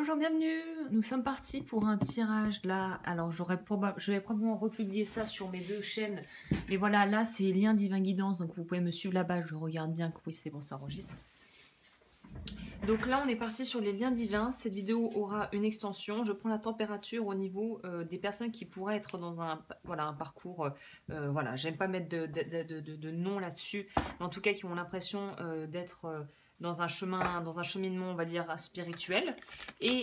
Bonjour, bienvenue. Nous sommes partis pour un tirage là. Alors je vais probablement republier ça sur mes deux chaînes. Mais voilà, là c'est lien divin guidance. Donc vous pouvez me suivre là-bas. Je regarde bien que oui, c'est bon, ça enregistre. Donc là on est parti sur les liens divins. Cette vidéo aura une extension. Je prends la température au niveau des personnes qui pourraient être dans un parcours. Voilà, j'aime pas mettre de nom là-dessus. Mais en tout cas qui ont l'impression d'être dans un cheminement, on va dire, spirituel, et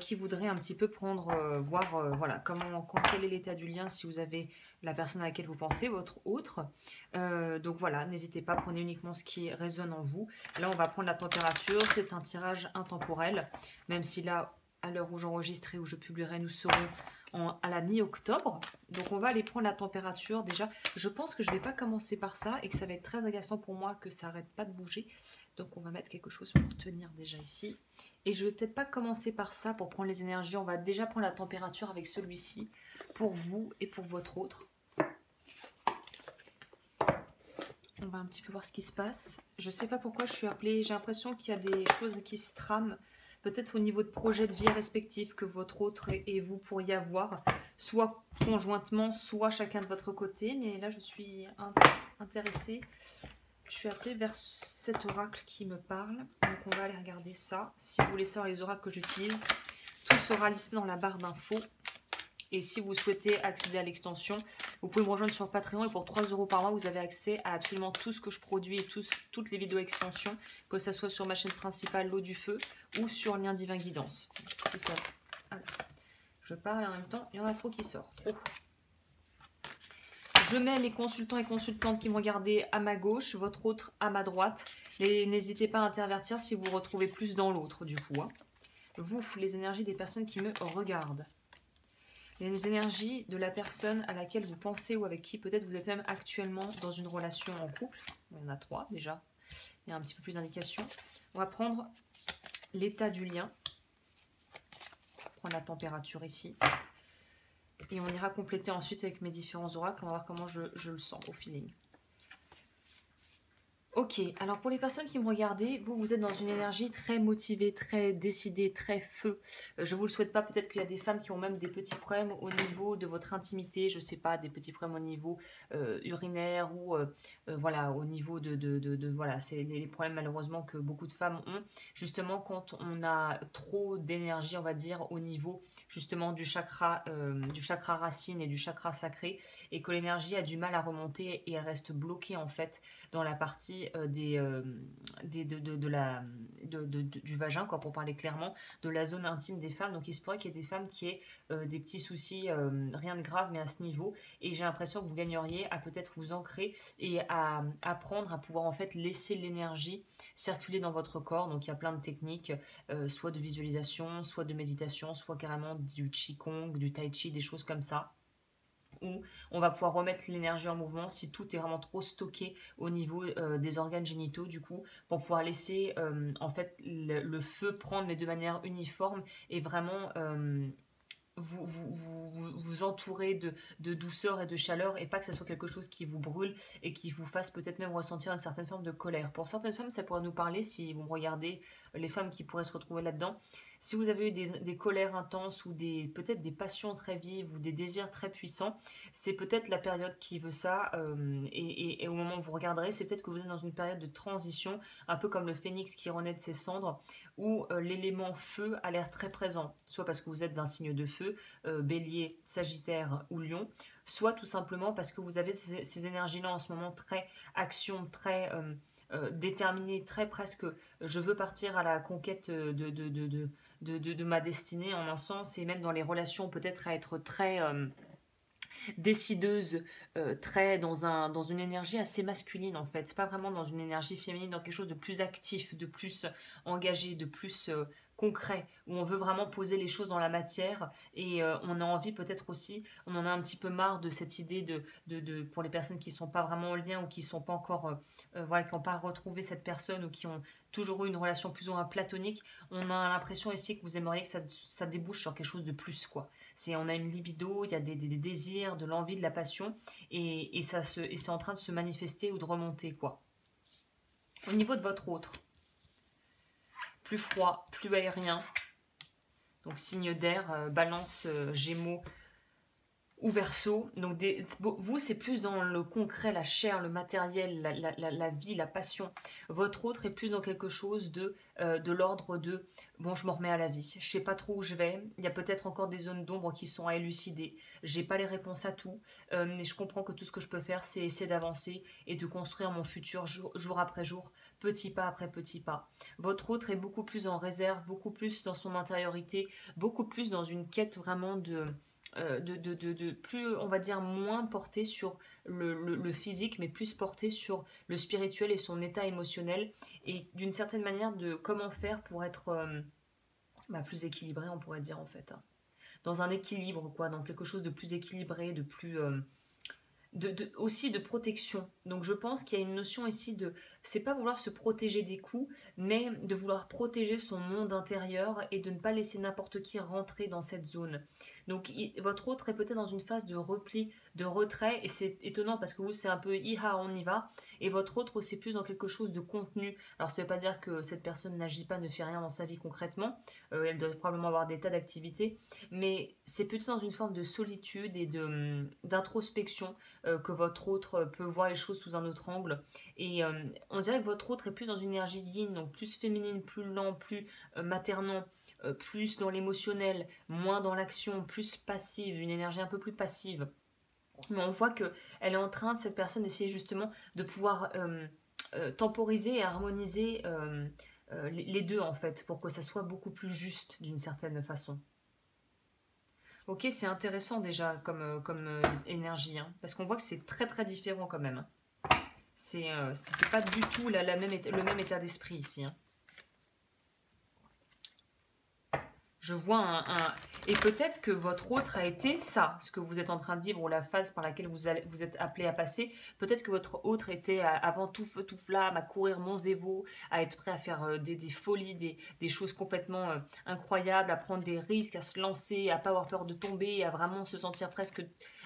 qui voudrait un petit peu prendre, voir, voilà, quel est l'état du lien, si vous avez la personne à laquelle vous pensez, votre autre. Donc voilà, n'hésitez pas, prenez uniquement ce qui résonne en vous. Là, on va prendre la température, c'est un tirage intemporel, même si là, à l'heure où j'enregistre et où je publierai, nous serons à la mi-octobre. Donc on va aller prendre la température. Déjà, je pense que je ne vais pas commencer par ça et que ça va être très agaçant pour moi que ça n'arrête pas de bouger. Donc on va mettre quelque chose pour tenir déjà ici. Et je vais peut-être pas commencer par ça pour prendre les énergies. On va déjà prendre la température avec celui-ci pour vous et pour votre autre. On va un petit peu voir ce qui se passe. Je sais pas pourquoi je suis appelée. J'ai l'impression qu'il y a des choses qui se trament. Peut-être au niveau de projets de vie respectifs que votre autre et vous pourriez avoir. Soit conjointement, soit chacun de votre côté. Mais là, je suis intéressée. Je suis appelée vers cet oracle qui me parle. Donc on va aller regarder ça. Si vous voulez savoir les oracles que j'utilise, tout sera listé dans la barre d'infos. Et si vous souhaitez accéder à l'extension, vous pouvez me rejoindre sur Patreon. Et pour 3 € par mois, vous avez accès à absolument tout ce que je produis et toutes les vidéos extensions, que ce soit sur ma chaîne principale, l'eau du feu, ou sur Lien Divin Guidance. Si ça... Alors, je parle et en même temps, il y en a trop qui sortent. Trop. Je mets les consultants et consultantes qui me regardaient à ma gauche, votre autre à ma droite. N'hésitez pas à intervertir si vous vous retrouvez plus dans l'autre du coup. Hein. Vous, les énergies des personnes qui me regardent. Les énergies de la personne à laquelle vous pensez ou avec qui peut-être vous êtes même actuellement dans une relation en couple. Il y en a 3 déjà. Il y a un petit peu plus d'indications. On va prendre l'état du lien. Prendre la température ici. Et on ira compléter ensuite avec mes différents oracles. On va voir comment je le sens au feeling. Ok, alors pour les personnes qui me regardaient, vous êtes dans une énergie très motivée, très décidée, très feu. Je ne vous le souhaite pas, peut-être qu'il y a des femmes qui ont même des petits problèmes au niveau de votre intimité, je ne sais pas, des petits problèmes au niveau urinaire ou voilà, au niveau voilà, c'est les problèmes malheureusement que beaucoup de femmes ont, justement quand on a trop d'énergie, on va dire, au niveau justement du chakra racine et du chakra sacré, et que l'énergie a du mal à remonter et elle reste bloquée en fait dans la partie du vagin, quoi, pour parler clairement, de la zone intime des femmes. Donc il se pourrait qu'il y ait des femmes qui aient des petits soucis, rien de grave, mais à ce niveau. Et j'ai l'impression que vous gagneriez à peut-être vous ancrer et à apprendre à pouvoir en fait laisser l'énergie circuler dans votre corps. Donc il y a plein de techniques, soit de visualisation, soit de méditation, soit carrément du qigong, du tai chi, des choses comme ça, où on va pouvoir remettre l'énergie en mouvement si tout est vraiment trop stocké au niveau des organes génitaux, du coup, pour pouvoir laisser en fait le feu prendre, mais de manière uniforme, et vraiment vous entourer de douceur et de chaleur, et pas que ça soit quelque chose qui vous brûle et qui vous fasse peut-être même ressentir une certaine forme de colère. Pour certaines femmes, ça pourrait nous parler, si vous me regardez, les femmes qui pourraient se retrouver là-dedans. Si vous avez eu des colères intenses ou peut-être des passions très vives ou des désirs très puissants, c'est peut-être la période qui veut ça, et au moment où vous regarderez, c'est peut-être que vous êtes dans une période de transition, un peu comme le phénix qui renaît de ses cendres, où l'élément feu a l'air très présent, soit parce que vous êtes d'un signe de feu, Bélier, Sagittaire ou Lion, soit tout simplement parce que vous avez ces énergies-là en ce moment très action, très déterminée, très presque je veux partir à la conquête de ma destinée en un sens, et même dans les relations peut-être à être très décideuse, très dans une énergie assez masculine en fait, pas vraiment dans une énergie féminine, dans quelque chose de plus actif, de plus engagé, de plus concret, où on veut vraiment poser les choses dans la matière, et on a envie peut-être aussi, on en a un petit peu marre de cette idée pour les personnes qui ne sont pas vraiment en lien ou qui sont pas encore, voilà, qui n'ont pas retrouvé cette personne ou qui ont toujours eu une relation plus ou moins platonique, on a l'impression ici que vous aimeriez que ça débouche sur quelque chose de plus, quoi. On a une libido, il y a des désirs, de l'envie, de la passion, et c'est en train de se manifester ou de remonter, quoi. Au niveau de votre autre, plus froid, plus aérien, Donc signe d'air, balance, gémeaux ou verseau. Donc vous, c'est plus dans le concret, la chair, le matériel, la vie, la passion. Votre autre est plus dans quelque chose de l'ordre de bon, je m'en remets à la vie. Je sais pas trop où je vais. Il y a peut-être encore des zones d'ombre qui sont à élucider. J'ai pas les réponses à tout. Mais je comprends que tout ce que je peux faire, c'est essayer d'avancer et de construire mon futur jour après jour, petit pas après petit pas. Votre autre est beaucoup plus en réserve, beaucoup plus dans son intériorité, beaucoup plus dans une quête vraiment de plus, on va dire, moins porté sur le physique, mais plus porté sur le spirituel et son état émotionnel, et d'une certaine manière de comment faire pour être plus équilibré, on pourrait dire en fait. Hein. Dans un équilibre, quoi, dans quelque chose de plus équilibré, de plus... aussi de protection. Donc je pense qu'il y a une notion ici de, c'est pas vouloir se protéger des coups, mais de vouloir protéger son monde intérieur et de ne pas laisser n'importe qui rentrer dans cette zone. Donc votre autre est peut-être dans une phase de repli, de retrait, et c'est étonnant parce que vous c'est un peu iha on y va, et votre autre c'est plus dans quelque chose de contenu. Alors ça veut pas dire que cette personne n'agit pas, ne fait rien dans sa vie concrètement, elle doit probablement avoir des tas d'activités, mais c'est plutôt dans une forme de solitude et d'introspection, que votre autre peut voir les choses sous un autre angle. Et on dirait que votre autre est plus dans une énergie yin, donc plus féminine, plus lent, plus maternant, plus dans l'émotionnel, moins dans l'action, plus passive, une énergie un peu plus passive. Mais on voit qu'elle est en train, cette personne, d'essayer justement de pouvoir temporiser et harmoniser les deux en fait, pour que ça soit beaucoup plus juste d'une certaine façon. Ok, c'est intéressant déjà comme énergie, hein, parce qu'on voit que c'est très très différent quand même. C'est pas du tout le même état d'esprit ici. Hein. Je vois Et peut-être que votre autre a été ça, ce que vous êtes en train de vivre, ou la phase par laquelle vous êtes appelé à passer. Peut-être que votre autre était avant tout feu, tout flamme, à courir monts et vaux, à être prêt à faire des folies, des choses complètement incroyables, à prendre des risques, à se lancer, à pas avoir peur de tomber, à vraiment se sentir presque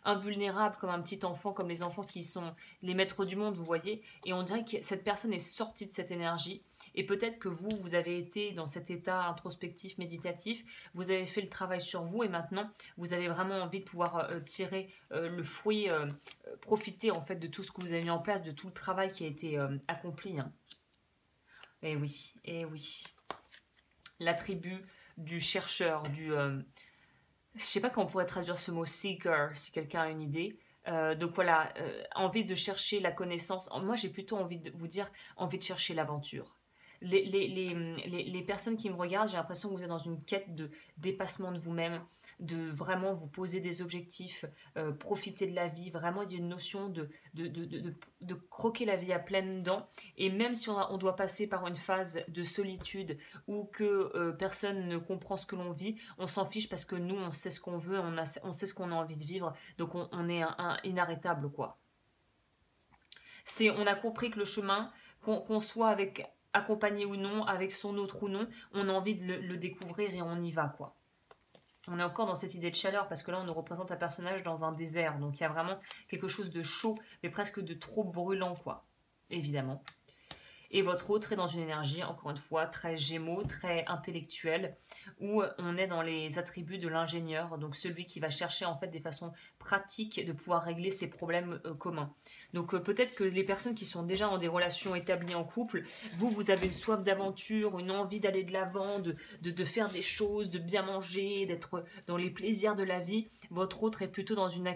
invulnérable comme un petit enfant, comme les enfants qui sont les maîtres du monde, vous voyez. Et on dirait que cette personne est sortie de cette énergie. Et peut-être que vous avez été dans cet état introspectif, méditatif, vous avez fait le travail sur vous et maintenant vous avez vraiment envie de pouvoir tirer le fruit, profiter en fait de tout ce que vous avez mis en place, de tout le travail qui a été accompli. Hein. Et oui, et oui. L'attribut du chercheur, je sais pas comment on pourrait traduire ce mot seeker, si quelqu'un a une idée. Donc voilà, envie de chercher la connaissance. Moi j'ai plutôt envie de vous dire, envie de chercher l'aventure. Les personnes qui me regardent, j'ai l'impression que vous êtes dans une quête de dépassement de vous-même, de vraiment vous poser des objectifs, profiter de la vie. Vraiment, il y a une notion de croquer la vie à pleines dents. Et même si on doit passer par une phase de solitude ou que personne ne comprend ce que l'on vit, on s'en fiche parce que nous, on sait ce qu'on veut, on sait ce qu'on a envie de vivre. Donc on est inarrêtable, quoi. On a compris que le chemin, qu'on soit accompagné ou non, avec son autre ou non, on a envie de le découvrir et on y va, quoi. On est encore dans cette idée de chaleur parce que là on nous représente un personnage dans un désert, donc il y a vraiment quelque chose de chaud mais presque de trop brûlant, quoi, évidemment. Et votre autre est dans une énergie, encore une fois, très gémeaux, très intellectuelle, où on est dans les attributs de l'ingénieur, donc celui qui va chercher en fait des façons pratiques de pouvoir régler ses problèmes communs. Donc peut-être que les personnes qui sont déjà dans des relations établies en couple, vous avez une soif d'aventure, une envie d'aller de l'avant, de faire des choses, de bien manger, d'être dans les plaisirs de la vie. Votre autre est plutôt dans une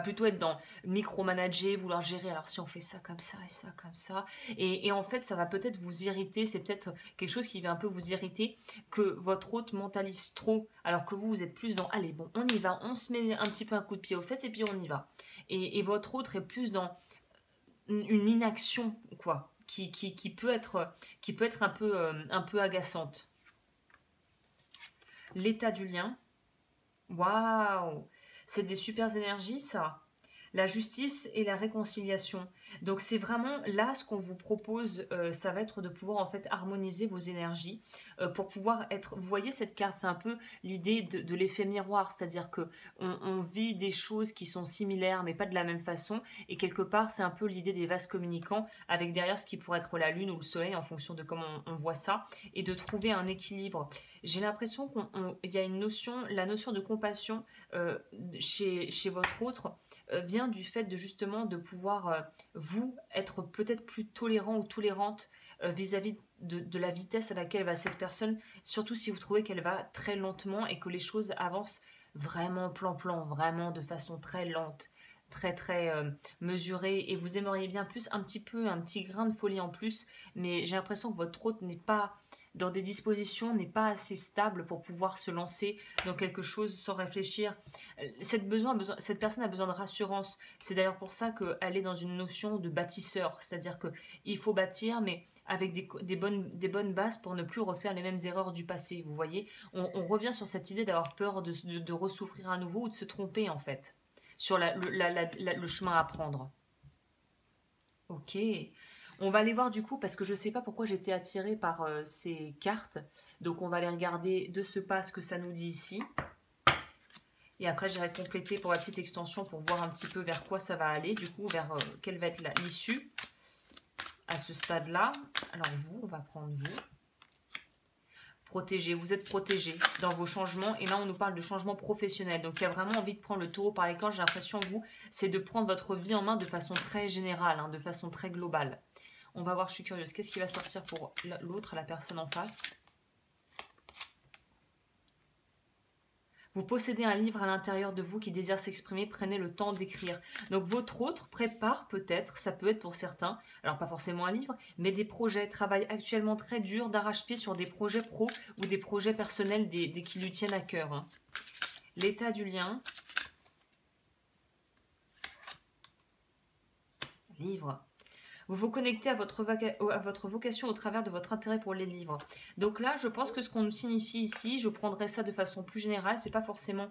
plutôt être dans micromanager, vouloir gérer, alors si on fait ça comme ça et ça comme ça, et en fait ça va peut-être vous irriter, c'est peut-être quelque chose qui va un peu vous irriter, que votre hôte mentalise trop, alors que vous êtes plus dans, allez bon, on y va, on se met un petit peu un coup de pied aux fesses et puis on y va, et votre autre est plus dans une inaction, quoi, qui peut être un peu agaçante. L'état du lien, waouh, c'est des super énergies, ça. La justice et la réconciliation. Donc c'est vraiment là ce qu'on vous propose, ça va être de pouvoir en fait harmoniser vos énergies pour pouvoir être. Vous voyez cette carte, c'est un peu l'idée de l'effet miroir, c'est-à-dire que on vit des choses qui sont similaires mais pas de la même façon, et quelque part c'est un peu l'idée des vases communicants avec derrière ce qui pourrait être la lune ou le soleil en fonction de comment on voit ça, et de trouver un équilibre. J'ai l'impression qu'il y a une notion, la notion de compassion chez votre autre vient du fait de justement de pouvoir vous être peut-être plus tolérant ou tolérante vis-à-vis de la vitesse à laquelle va cette personne, surtout si vous trouvez qu'elle va très lentement et que les choses avancent vraiment plan-plan, vraiment de façon très lente, très mesurée, et vous aimeriez bien plus un petit grain de folie en plus, mais j'ai l'impression que votre hôte n'est pas dans des dispositions, n'est pas assez stable pour pouvoir se lancer dans quelque chose sans réfléchir. Cette personne a besoin de rassurance. C'est d'ailleurs pour ça qu'elle est dans une notion de bâtisseur, c'est-à-dire qu'il faut bâtir, mais avec des bonnes bases pour ne plus refaire les mêmes erreurs du passé. Vous voyez, on revient sur cette idée d'avoir peur de ressouffrir à nouveau ou de se tromper en fait sur le chemin à prendre. Ok. On va aller voir du coup, parce que je ne sais pas pourquoi j'étais attirée par ces cartes. Donc on va aller regarder de ce pas ce que ça nous dit ici. Et après j'irai compléter pour la petite extension pour voir un petit peu vers quoi ça va aller. Du coup, vers quelle va être l'issue à ce stade-là. Alors vous, on va prendre vous. Protégé, vous êtes protégé dans vos changements. Et là, on nous parle de changement professionnel. Donc, il y a vraiment envie de prendre le taureau par les cornes. J'ai l'impression, vous, c'est de prendre votre vie en main de façon très générale, hein, de façon très globale. On va voir, je suis curieuse. Qu'est-ce qui va sortir pour l'autre, la personne en face? Vous possédez un livre à l'intérieur de vous qui désire s'exprimer, prenez le temps d'écrire. Donc votre autre prépare peut-être, ça peut être pour certains, alors pas forcément un livre, mais des projets, travaille actuellement très dur d'arrache-pied sur des projets pro ou des projets personnels qui lui tiennent à cœur. Hein. L'état du lien. Livre. Vous vous connectez à votre vocation au travers de votre intérêt pour les livres. Donc là, je pense que ce qu'on nous signifie ici, je prendrai ça de façon plus générale, c'est pas forcément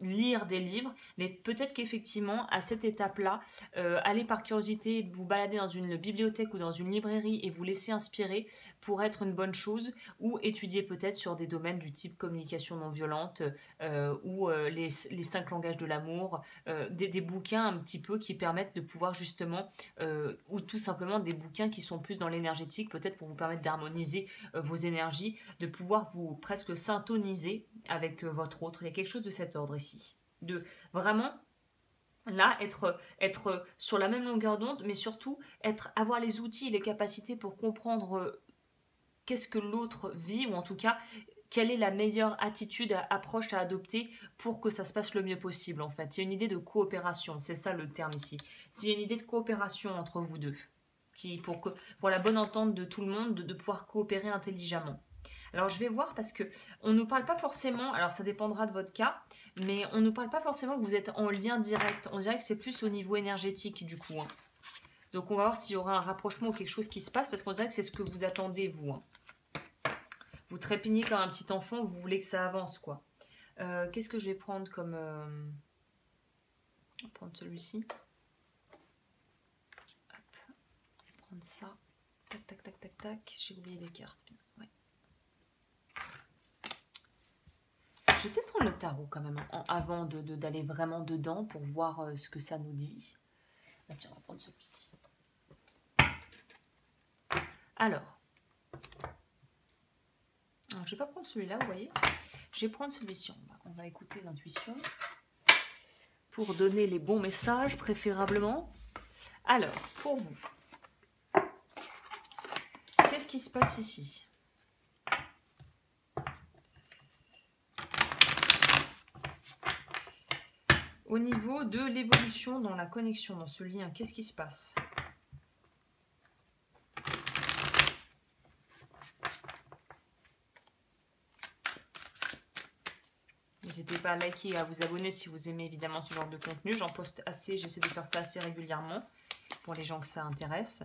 lire des livres, mais peut-être qu'effectivement à cette étape-là, aller par curiosité, vous balader dans une bibliothèque ou dans une librairie et vous laisser inspirer pour être une bonne chose, ou étudier peut-être sur des domaines du type communication non violente ou les 5 langages de l'amour, des bouquins un petit peu qui permettent de pouvoir justement, ou tout simplement des bouquins qui sont plus dans l'énergétique, peut-être pour vous permettre d'harmoniser vos énergies, de pouvoir vous presque syntoniser avec votre autre. Il y a quelque chose de cet ordre ici. De vraiment, là, être sur la même longueur d'onde, mais surtout avoir les outils et les capacités pour comprendre qu'est-ce que l'autre vit, ou en tout cas, quelle est la meilleure attitude, approche à adopter pour que ça se passe le mieux possible, en fait. C'est une idée de coopération, c'est ça le terme ici. C'est une idée de coopération entre vous deux, pour la bonne entente de tout le monde, de pouvoir coopérer intelligemment. Alors je vais voir parce que on nous parle pas forcément, alors ça dépendra de votre cas, mais on nous parle pas forcément que vous êtes en lien direct. On dirait que c'est plus au niveau énergétique du coup. Hein. Donc on va voir s'il y aura un rapprochement ou quelque chose qui se passe, parce qu'on dirait que c'est ce que vous attendez vous. Hein. Vous trépignez comme un petit enfant, vous voulez que ça avance quoi. Qu'est-ce que je vais prendre comme... On va prendre celui-ci. Hop. Je vais prendre ça. Tac, tac, tac, tac, tac. J'ai oublié des cartes. Ouais. Je vais peut-être prendre le tarot quand même avant d'aller vraiment dedans pour voir ce que ça nous dit. Ah, tiens, on va prendre celui-ci. Alors, je ne vais pas prendre celui-là, vous voyez. Je vais prendre celui-ci. On va écouter l'intuition pour donner les bons messages, préférablement. Alors, pour vous, qu'est-ce qui se passe ici ? Au niveau de l'évolution dans la connexion, dans ce lien, qu'est-ce qui se passe ? N'hésitez pas à liker et à vous abonner si vous aimez évidemment ce genre de contenu. J'en poste assez, j'essaie de faire ça assez régulièrement pour les gens que ça intéresse.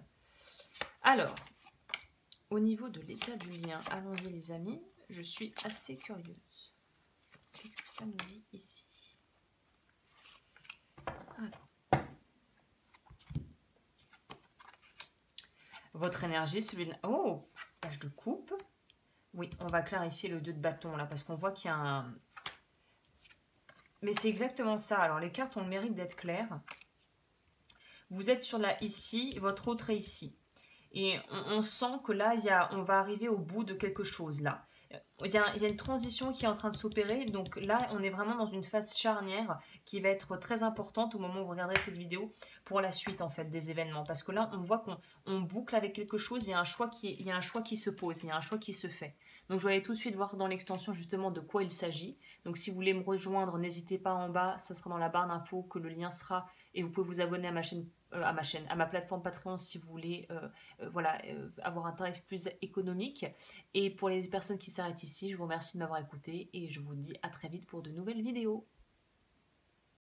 Alors, au niveau de l'état du lien, allons-y les amis, je suis assez curieuse. Qu'est-ce que ça nous dit ici ? Alors, votre énergie, celui-là. Oh, page de coupe. Oui, on va clarifier le 2 de bâton là, parce qu'on voit qu'il y a un... Mais c'est exactement ça. Alors, les cartes ont le mérite d'être claires. Vous êtes sur la ici, votre autre est ici. Et on sent que là, on va arriver au bout de quelque chose là. Il y a une transition qui est en train de s'opérer. Donc là, on est vraiment dans une phase charnière qui va être très importante au moment où vous regarderez cette vidéo pour la suite en fait des événements. Parce que là, on voit qu'on boucle avec quelque chose. Il y a un choix qui se pose, il y a un choix qui se fait. Donc je vais aller tout de suite voir dans l'extension justement de quoi il s'agit. Donc si vous voulez me rejoindre, n'hésitez pas en bas. Ça sera dans la barre d'infos que le lien sera. Et vous pouvez vous abonner à ma plateforme Patreon si vous voulez avoir un tarif plus économique. Et pour les personnes qui s'arrêtent ici, je vous remercie de m'avoir écouté et je vous dis à très vite pour de nouvelles vidéos.